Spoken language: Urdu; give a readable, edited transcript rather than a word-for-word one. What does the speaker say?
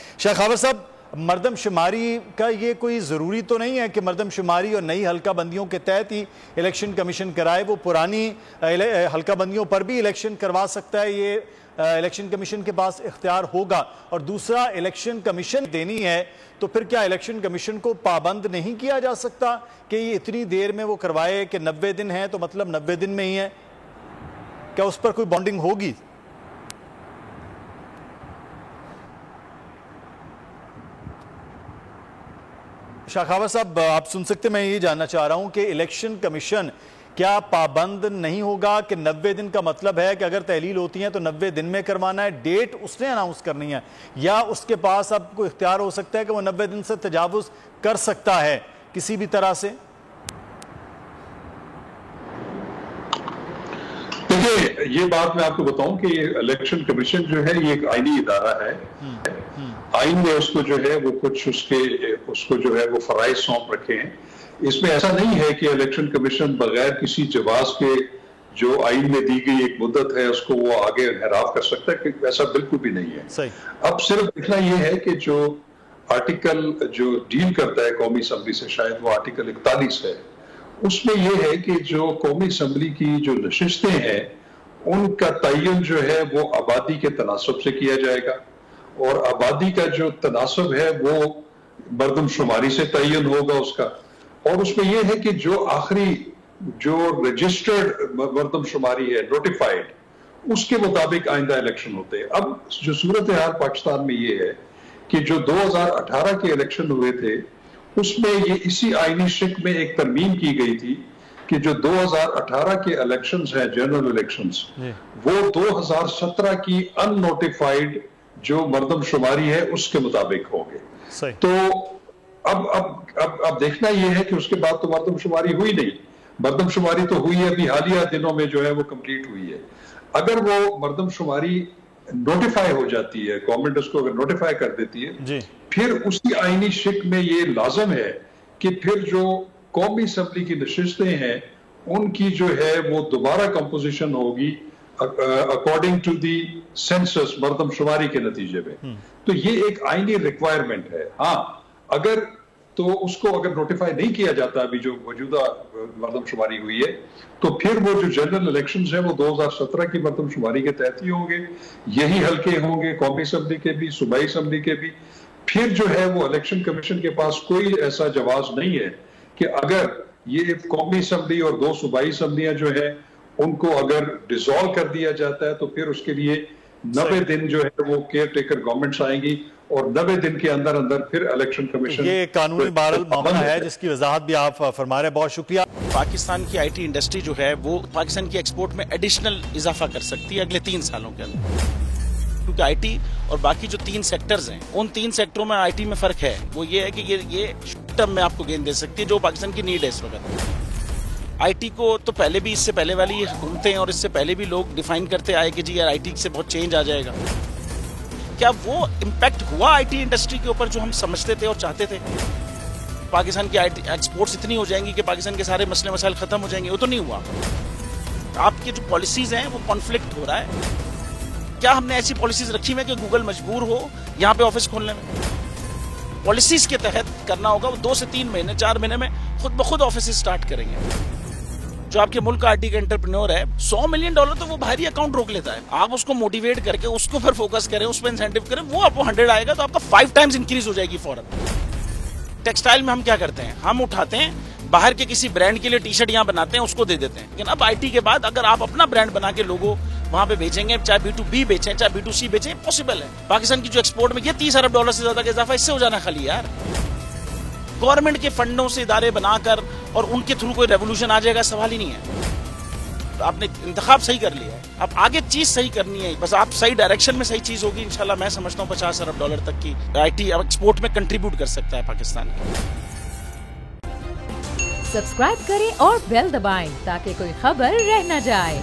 شاہ خاور صاحب، مردم شماری کا یہ کوئی ضروری تو نہیں ہے کہ مردم شماری اور نئی حلقہ بندیوں کے تحت ہی الیکشن کمیشن کرائے، وہ پرانی حلقہ بندیوں پر بھی الیکشن کروا سکتا ہے، یہ الیکشن کمیشن کے پاس اختیار ہوگا۔ اور دوسرا، الیکشن کمیشن دینی ہے تو پھر کیا الیکشن کمیشن کو پابند نہیں کیا جا سکتا کہ یہ اتنی دیر میں وہ کروائے کہ 90 دن ہیں تو مطلب 90 دن میں ہی ہے؟ کیا اس پر کوئی بانڈنگ ہوگی؟ شاہ خاور صاحب، آپ سن سکتے، میں یہ جاننا چاہ رہا ہوں کہ الیکشن کمیشن کیا پابند نہیں ہوگا کہ 90 دن کا مطلب ہے کہ اگر تحلیل ہوتی ہیں تو 90 دن میں کروانا ہے، ڈیٹ اس نے اناؤنس کرنی ہے، یا اس کے پاس اب کوئی اختیار ہو سکتا ہے کہ وہ 90 دن سے تجاوز کر سکتا ہے کسی بھی طرح سے؟ دیکھیے، یہ بات میں آپ کو بتاؤں کہ الیکشن کمیشن جو ہے یہ ایک آئینی ادارہ ہے۔ آئین نے اس کو جو ہے وہ کچھ اس کو جو ہے وہ فرائض سونپ رکھے ہیں۔ اس میں ایسا نہیں ہے کہ الیکشن کمیشن بغیر کسی جواز کے جو آئین میں دی گئی ایک مدت ہے اس کو وہ آگے انحراف کر سکتا ہے، کہ ایسا بالکل بھی نہیں ہے۔ اب صرف دیکھنا یہ ہے کہ جو آرٹیکل جو ڈیل کرتا ہے قومی اسمبلی سے، شاید وہ آرٹیکل 41 ہے، اس میں یہ ہے کہ جو قومی اسمبلی کی جو نشستیں ہیں ان کا تعین جو ہے وہ آبادی کے تناسب سے کیا جائے گا، اور آبادی کا جو تناسب ہے وہ مردم شماری سے تعین ہوگا اس کا، اور اس میں یہ ہے کہ جو آخری جو رجسٹرڈ مردم شماری ہے، نوٹیفائیڈ، اس کے مطابق آئندہ الیکشن ہوتے ہیں۔ اب جو صورتحال پاکستان میں یہ ہے کہ جو 2018 کے الیکشن ہوئے تھے اس میں یہ اسی آئینی شک میں ایک ترمیم کی گئی تھی کہ جو 2018 کے الیکشنز ہیں، جنرل الیکشنز، وہ 2017 کی ان نوٹیفائیڈ جو مردم شماری ہے اس کے مطابق ہوں گے۔ تو اب دیکھنا یہ ہے کہ اس کے بعد تو مردم شماری ہوئی نہیں، مردم شماری تو ہوئی ہے ابھی حالیہ دنوں میں جو ہے وہ کمپلیٹ ہوئی ہے۔ اگر وہ مردم شماری نوٹیفائی ہو جاتی ہے، گورنمنٹ اس کو اگر نوٹیفائی کر دیتی ہے، پھر اسی آئینی شک میں یہ لازم ہے کہ پھر جو قومی اسمبلی کی نشستیں ہیں ان کی جو ہے وہ دوبارہ کمپوزیشن ہوگی اکارڈنگ ٹو دی سینسس، مردم شماری کے نتیجے میں۔ تو یہ ایک آئینی ریکوائرمنٹ ہے۔ ہاں، اگر تو اس کو اگر نوٹیفائی نہیں کیا جاتا ابھی جو موجودہ مردم شماری ہوئی ہے، تو پھر وہ جو جنرل الیکشنز ہیں وہ 2017 کی مردم شماری کے تحت ہی ہوں گے، یہی حلقے ہوں گے قومی اسمبلی کے بھی، صوبائی اسمبلی کے بھی۔ پھر جو ہے وہ الیکشن کمیشن کے پاس کوئی ایسا جواز نہیں ہے کہ اگر یہ قومی اسمبلی اور 2 صوبائی اسمبلیاں جو ہیں ان کو اگر ڈیزالو کر دیا جاتا ہے تو پھر اس کے لیے 90 دن جو ہے وہ کیئر ٹیکر گورنمنٹس آئیں گی، اور 90 دن کے اندر پھر الیکشن کمیشن۔ یہ قانونی بہرحال معاملہ ہے جس کی وضاحت بھی آپ فرما رہے ہیں، بہت شکریہ۔ پاکستان کی آئی ٹی انڈسٹری جو ہے وہ پاکستان کی ایکسپورٹ میں ایڈیشنل اضافہ کر سکتی ہے اگلے 3 سالوں کے اندر، کیونکہ آئی ٹی اور باقی جو 3 سیکٹرز ہیں ان 3 سیکٹروں میں آئی ٹی میں فرق ہے۔ وہ یہ ہے کہ یہ شارٹ ٹرم میں آپ کو گین دے سکتی ہے جو پاکستان کی نیڈ ہے اس وقت۔ آئی ٹی کو تو پہلے بھی، اس سے پہلے والی حکومتیں اور اس سے پہلے بھی لوگ ڈیفائن کرتے آئے کہ جی یار آئی ٹی سے بہت چینج آ جائے گا۔ کیا وہ امپیکٹ ہوا آئی ٹی انڈسٹری کے اوپر جو ہم سمجھتے تھے اور چاہتے تھے؟ پاکستان کی آئی ٹی ایکسپورٹس اتنی ہو جائیں گی کہ پاکستان کے سارے مسئلے مسائل ختم ہو جائیں گے؟ وہ تو نہیں ہوا۔ آپ کی جو پالیسیز ہیں وہ کانفلکٹ ہو رہا ہے۔ کیا ہم نے ایسی پالیسیز رکھی ہوئی کہ گوگل مجبور ہو یہاں پہ آفس کھولنے میں؟ پالیسیز کے تحت کرنا ہوگا، وہ 2 سے 3 مہینے 4 مہینے میں خود بخود آفس اسٹارٹ کریں گے۔ جو آپ کے ملک کا آئی ٹی کا انٹرپرینور ہے $100 ملین تو وہ باہری اکاؤنٹ روک لیتا ہے۔ آپ اس کو موٹیویٹ کر کے اس کو پھر فوکس کریں، اس پہ انسینٹیو کریں، وہ آپ کو 100 آئے گا تو آپ کا 5 ٹائمز انکریز ہو جائے گی فوراً۔ ٹیکسٹائل میں ہم کیا کرتے ہیں؟ ہم اٹھاتے ہیں باہر کے کسی برانڈ کے لیے ٹی شرٹ یہاں بناتے ہیں، اس کو دے دیتے ہیں، لیکن اب آئی ٹی کے بعد اگر آپ اپنا برانڈ بنا کے لوگو وہاں پہ بیچیں گے، چاہے B2B بیچیں چاہے B2C بیچیں، پاسبل ہے۔ پاکستان کی جو ایکسپورٹ میں یہ $30 ارب سے زیادہ کا اضافہ اس سے ہو جانا خالی یار۔ گورنمنٹ کے فنڈوں سے ادارے بنا کر اور ان کے تھرو کوئی ریولوشن آ جائے گا، سوال ہی نہیں ہے۔ آپ نے انتخاب صحیح کر لیا ہے، اب آگے چیز صحیح کرنی ہے، بس آپ صحیح ڈائریکشن میں صحیح چیز ہوگی انشاءاللہ۔ میں سمجھتا ہوں $50 ارب تک کی آئی ٹی ایکسپورٹ میں کنٹریبیوٹ کر سکتا ہے پاکستان۔ سبسکرائب کریں اور بیل دبائیں تاکہ کوئی خبر رہ نہ جائے۔